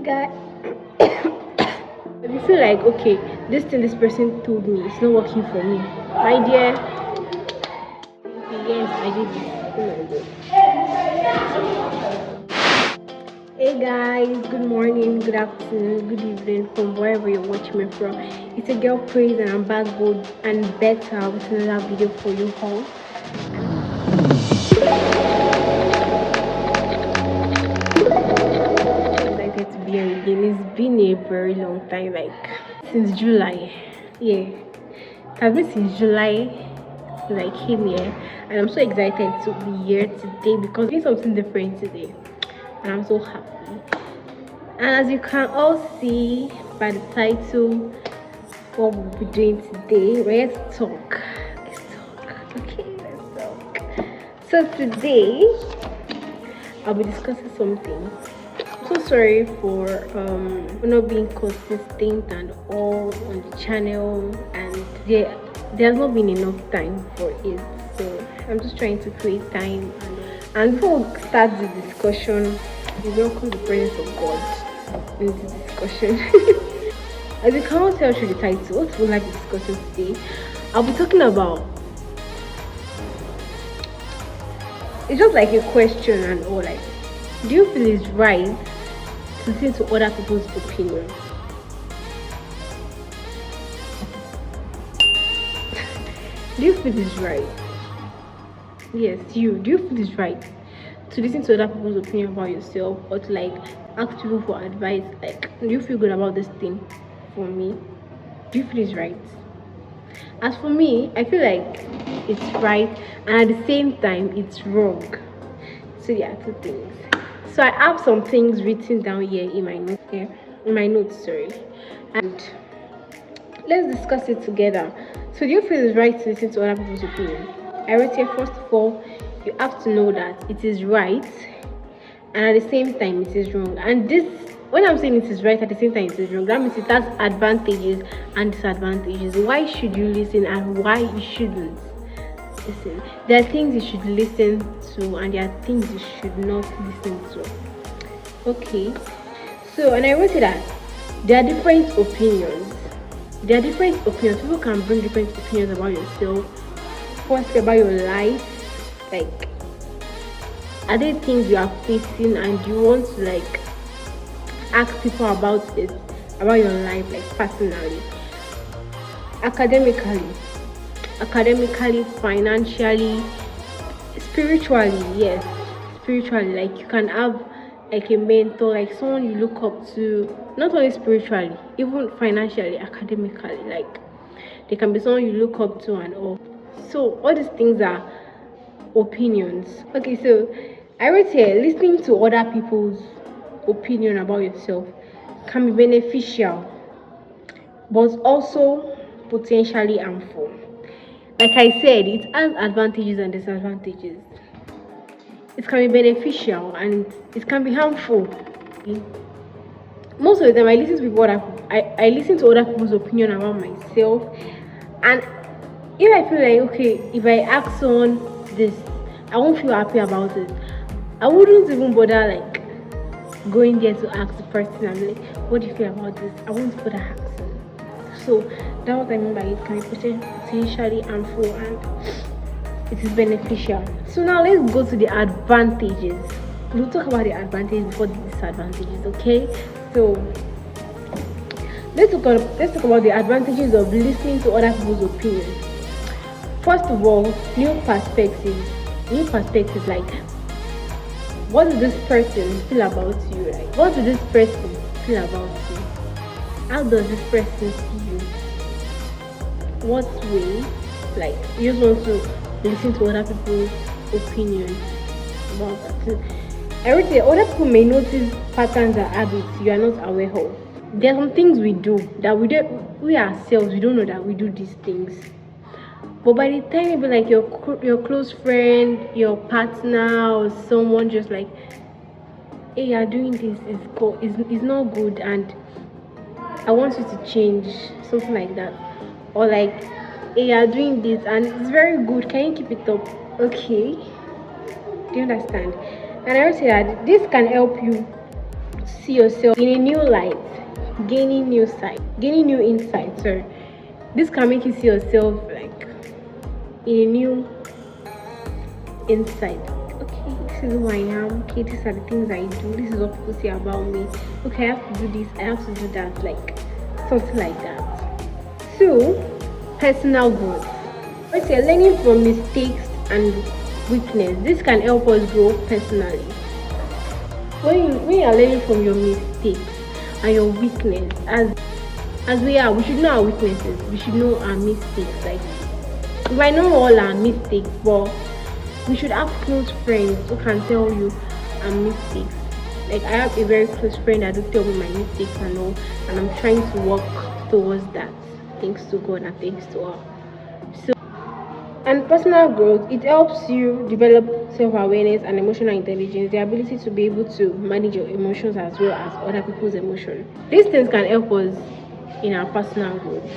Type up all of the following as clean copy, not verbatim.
guy. If you feel like okay, this thing this person told me it's not working for me, my dear. Yes, I did this. Oh my God. Hey guys, good morning, good afternoon, good evening from wherever you're watching me from. It's a girl Praise and I'm back good and better with another video for you all. Excited to be here again. It's been a very long time, like since July. Yeah, it has been since July since I came here, and I'm so excited to be here today because it's something different today, and I'm so happy. And as you can all see by the title, what we'll be doing today, let's talk. Let's talk. Okay, let's talk. So today I'll be discussing something. I'm so sorry for not being consistent and all on the channel, and there's not been enough time for it. So I'm just trying to create time. And before we start the discussion, we welcome the presence of God in the discussion. As you can all tell through the title, what we'd like to discuss today, I'll be talking about. It's just like a question and all, like, do you feel it's right to listen to other people's opinions? Do you feel it's right? Yes, you. Do you feel it's right to listen to other people's opinion about yourself, or to like ask people for advice? Like, do you feel good about this thing? For me, do you feel it's right? As for me, I feel like it's right, and at the same time, it's wrong. So there are two things. So I have some things written down here in my notes. Here, in my notes, sorry, and let's discuss it together. So do you feel it's right to listen to other people's opinion? I wrote here, first of all, you have to know that it is right, and at the same time, it is wrong. And this, when I'm saying it is right at the same time it is wrong, that means it has advantages and disadvantages. Why should you listen and why you shouldn't listen? There are things you should listen to and there are things you should not listen to. Okay, so, and I wrote it that there are different opinions. There are different opinions. People can bring different opinions about yourself. First, about your life. Like, are there things you are facing and you want to like ask people about it, about your life, like personally, academically, financially, spiritually? Yes, spiritually. Like, you can have like a mentor, like someone you look up to, not only spiritually, even financially, academically. Like, they can be someone you look up to and all. So all these things are opinions. Okay, so I wrote here, listening to other people's opinion about yourself can be beneficial but also potentially harmful. Like I said, it has advantages and disadvantages. It can be beneficial and it can be harmful. Most of the time I listen to people I listen to other people's opinion about myself, and if I feel like okay, if I ask someone this, I won't feel happy about it. I wouldn't even bother like going there to ask the person. I'm like, what do you feel about this? I won't bother asking. So that's what I mean by it can be potentially harmful and it is beneficial. So now let's go to the advantages. We'll talk about the advantages before the disadvantages, okay? So let's talk about the advantages of listening to other people's opinions. First of all, new perspectives. Like, what does this person feel about you? Like, what does this person feel about you? How does this person see you? What way? Like, you just want to listen to other people's opinions about that. Everything, other people may notice patterns and habits you are not aware of. There are some things we do that we ourselves, we don't know that we do these things. But by the time you be like your close friend, your partner, or someone just like, hey, you're doing this, it's not good, and I want you to change, something like that. Or like, hey, you're doing this and it's very good, can you keep it up? Okay, do you understand? And I would say that this can help you see yourself in a new light, gaining new insight. Sorry, this can make you see yourself like in a new insight. Okay, this is who I am. Okay, these are the things I do. This is what people say about me. Okay, I have to do this. I have to do that. Like something like that. So, personal growth. First, you're learning from mistakes and weakness. This can help us grow personally. When you are learning from your mistakes and your weakness, as we should know our weaknesses. We should know our mistakes. Like we might know all our mistakes, but we should have close friends who can tell you our mistakes. Like I have a very close friend that will tell me my mistakes and all, and I'm trying to work towards that. Thanks to God and thanks to her. So, and personal growth, it helps you develop self-awareness and emotional intelligence, the ability to be able to manage your emotions as well as other people's emotions. These things can help us in our personal growth.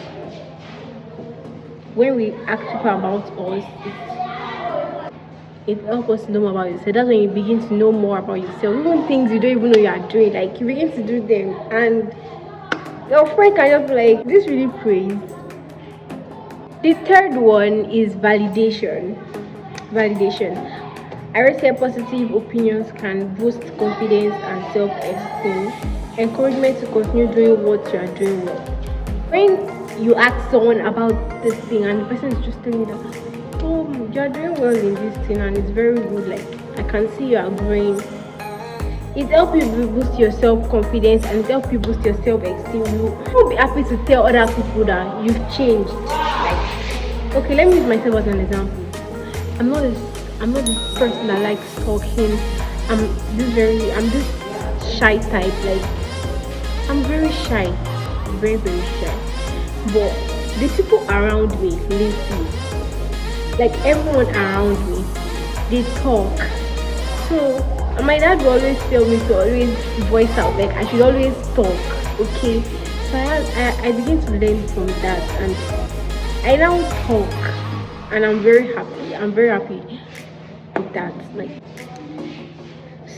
When we ask people about us, it helps us to know more about yourself. That's when you begin to know more about yourself. Even things you don't even know you are doing, like you begin to do them, and your friend can just be like, this really praise. The third one is validation. I would say positive opinions can boost confidence and self-esteem. Encouragement to continue doing what you are doing well. When you ask someone about this thing and the person is just telling you that, oh, you are doing well in this thing and it's very good, like I can see you are growing, it helps you boost your self-confidence and it helps you boost your self-esteem. You will be happy to tell other people that you've changed. Like, okay, let me use myself as an example. I'm not this person that likes talking. I'm this shy type. Like I'm very shy, very very shy. But the people around me lately, like everyone around me, they talk. So my dad will always tell me to always voice out, like I should always talk. Okay, so I begin to learn from that, and I now talk, and I'm very happy with that. Like,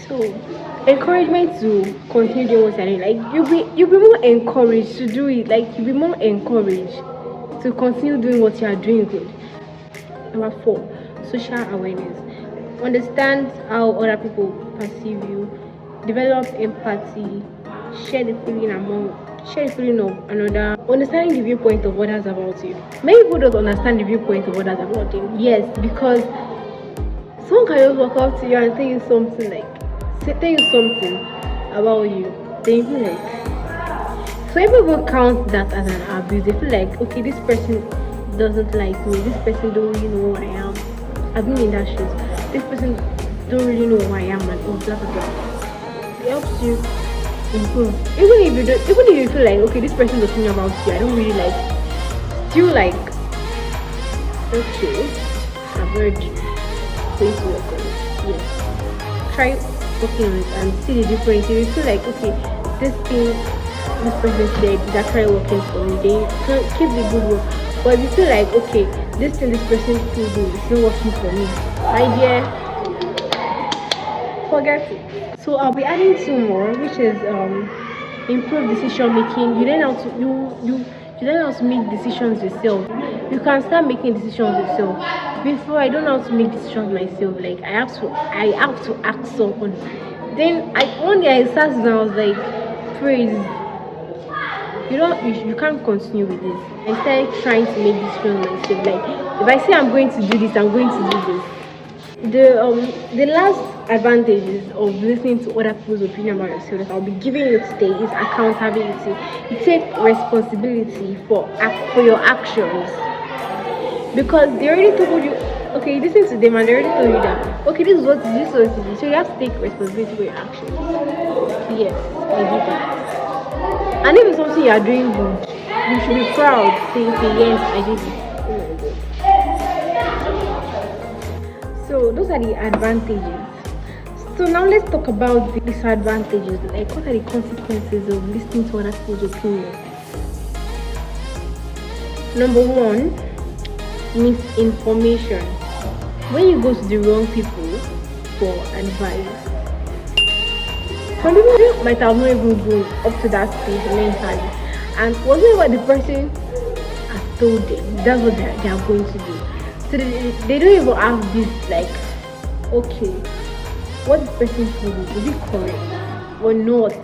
so encouragement to continue doing what you're doing. Like you'll be more encouraged to do it. Like you'll be more encouraged to continue doing what you are doing good. Number 4, social awareness. Understand how other people perceive you. Develop empathy. Share the feeling of another. Understanding the viewpoint of others about you. Many people don't understand the viewpoint of others about them. Yes, because someone can just walk up to you and tell you something about you. Then you feel like, so if people count that as an abuse, they feel like, okay, this person doesn't like me. This person don't really know who I am. I've been in that shoes. This person don't really know who I am and all blah blah blah. It helps you improve. Even if you feel like, okay, this person is talking about you, I don't really like. Still like, okay, I've heard going to work on it. Yes. Try working on it and see the difference. If you feel like, okay, this thing this person said is actually working for me, then you keep the good work. But if you feel like, okay, this thing this person told me is not working for me, my dear, forget it. So I'll be adding 2 more, which is improve decision making. You learn how to you learn how to make decisions yourself. You can start making decisions yourself. Before, I don't know how to make decisions myself. Like I have to ask someone. Then one day I sat down, I was like, praise. You can't continue with this. I started trying to make decisions myself. Like if I say I'm going to do this, I'm going to do this. The last advantages of listening to other people's opinion about yourself that I'll be giving you today is accountability. You take responsibility for your actions, because they already told you, okay, you listen to them and they already told you that, okay, this is what to do. So you have to take responsibility for your actions. Yes, I do that. And if it's something you are doing good, you should be proud. Say, okay, yes, I did it. So those are the advantages. So now let's talk about the disadvantages. Like, what are the consequences of listening to other people's opinion? Number 1, misinformation. When you go to the wrong people for advice, Some people might have not even grown up to that stage mentally, and whatever the person has told them, that's what they are going to do. So they don't even have this like, okay, what the person told me, is it correct or not?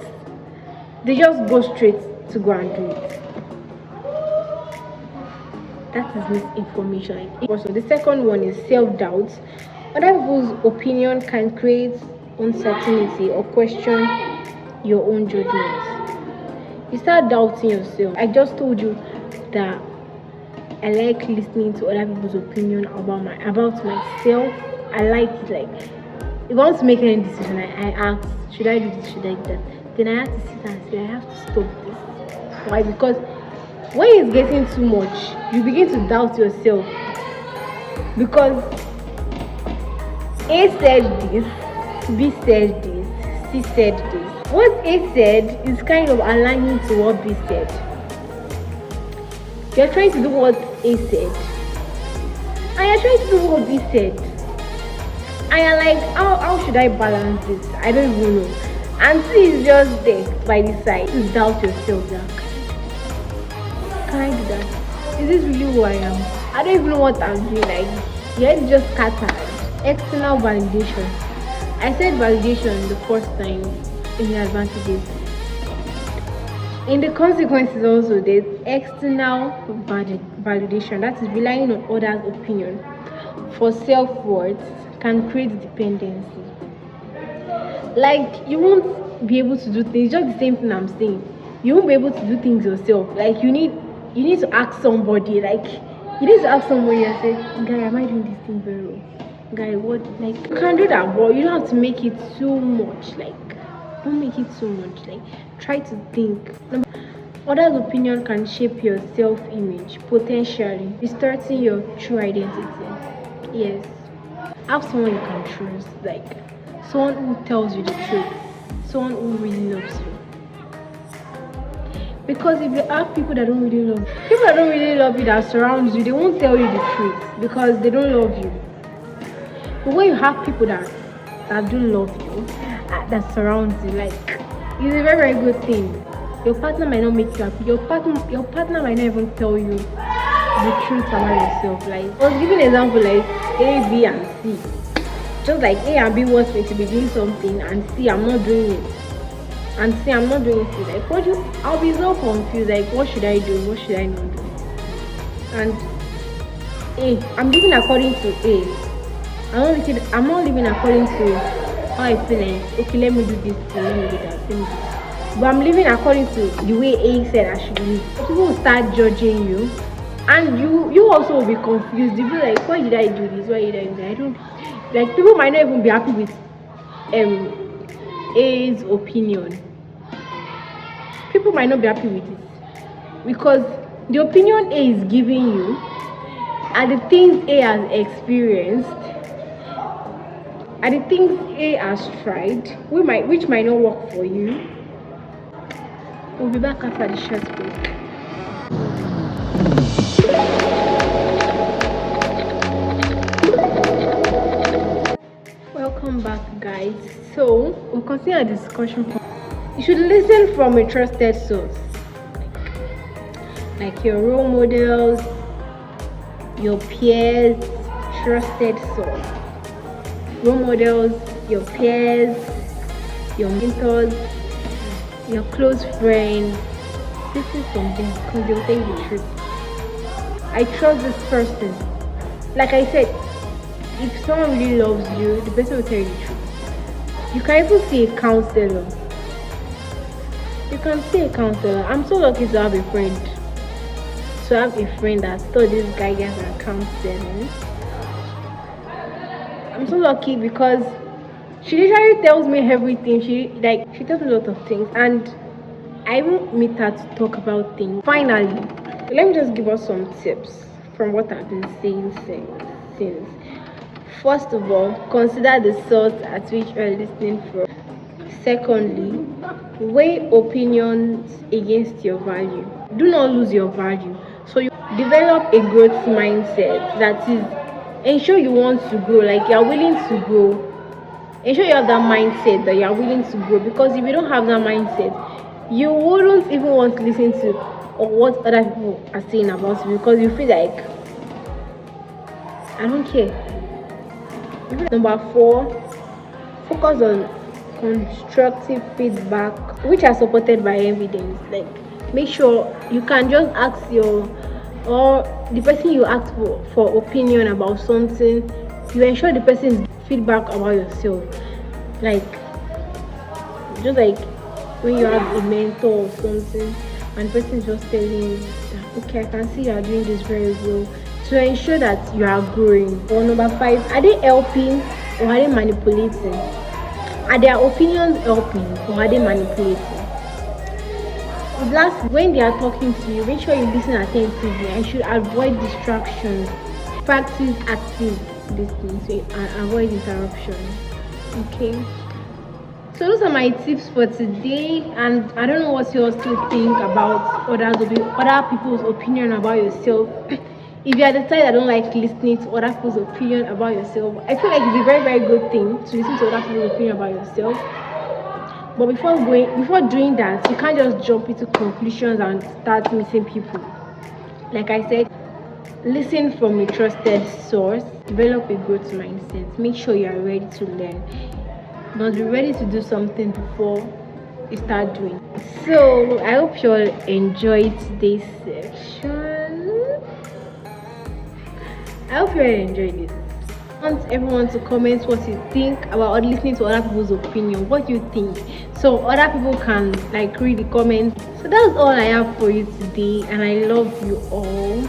They just go straight to go and do it. That is misinformation. Also, the second one is self-doubt. Other people's opinion can create uncertainty or question your own judgment. You start doubting yourself. I just told you that I like listening to other people's opinion about myself. I like it. Like, if I want to make any decision, I ask, should I do this, should I do that? Then I have to sit and say, I have to stop this. Why? Because when it's getting too much, you begin to doubt yourself. Because A said this, B said this, C said this. What A said is kind of aligning to what B said. You're trying to do what A said, and you're trying to do what B said. And you're like, how should I balance this? I don't even know. And C is just there by the side to doubt yourself. That can I do that? Is this really who I am? I don't even know what I'm doing. Like, your head just scattered. External validation. I said validation the first time in the advantages. In the consequences also, there's external validation. That is relying on others' opinion for self-worth can create dependency. Like, you won't be able to do things. Just the same thing I'm saying. You won't be able to do things yourself. Like, you need to ask somebody. Like, you need to ask somebody and say, guy, am I doing this thing very well? Guy, what? Like, you can do that, but you don't have to make it too much. Like, don't make it too much. Like, try to think. Others' opinion can shape your self-image, potentially distorting your true identity. Yes. Have someone you can trust, like someone who tells you the truth, someone who really loves you. Because if you have people that don't really love you, that surrounds you, they won't tell you the truth because they don't love you. But when you have people that do love you, that surrounds you, like, it's a very, very good thing. Your partner might not make you happy. Your partner might not even tell you the truth about yourself. Like, I was giving an example like A, B, and C. Just like A and B wants me to be doing something, and C, I'm not doing it. And C, I'm not doing it. Like, I'll be so confused. Like, what should I do? What should I not do? And A, I'm living according to A. I'm not living according to how I feel like, okay, let me do this, let me do that, let me do that. But I'm living according to the way A said I should live. People will start judging you, and you also will be confused. You'll be like, why did I do this? Why did I do that? I don't like. People might not even be happy with A's opinion. People might not be happy with it because the opinion A is giving you and the things A has experienced and the things A has tried, which might not work for you. We'll be back after the short break. Welcome back, guys. So we'll continue our discussion. You should listen from a trusted source, like your role models, your peers. Trusted source, role models, your peers, your mentors, your close friends. Listen from them because they'll tell you the truth. I trust this person. Like I said, if someone really loves you, the person will tell you the truth. You can even see a counselor. You can see a counselor. I'm so lucky to have a friend. To have a friend that studies guidance and counseling. I'm so lucky because she literally tells me everything. She tells me a lot of things, and I won't meet her to talk about things. Finally, let me just give us some tips from what I've been saying since. First of all, consider the source at which you are listening from. Secondly, weigh opinions against your value. Do not lose your value. So you develop a growth mindset that is ensure you want to grow, like you're willing to grow. ensure you have that mindset that you are willing to grow, because if you don't have that mindset, you wouldn't even want to listen to or what other people are saying about you, because you feel like I don't care. Number 4, focus on constructive feedback which are supported by evidence. Like, make sure you can just ask your or the person you ask for opinion about something, you ensure the person's feedback about yourself. Like, just like when you have a mentor or something and the person is just telling you that, okay, I can see you are doing this very well, to ensure that you are growing. Or number 5, are they helping or are they manipulating? Are their opinions helping or are they manipulating? Last, when they are talking to you, make sure you listen attentively and should avoid distractions. Practice active listening and avoid interruption. Okay. So those are my tips for today, and I don't know what you all still think about other people's opinion about yourself. If you are the type that don't like listening to other people's opinion about yourself, I feel like it's a very, very good thing to listen to other people's opinion about yourself. But before doing that, you can't just jump into conclusions and start missing people. Like I said, listen from a trusted source, develop a growth mindset, make sure you are ready to learn. Don't be ready to do something before you start doing. So I hope you all enjoyed today's section. I hope you all enjoyed it. I want everyone to comment what you think about listening to other people's opinion. What do you think? So other people can read the comments. So that's all I have for you today, and I love you all.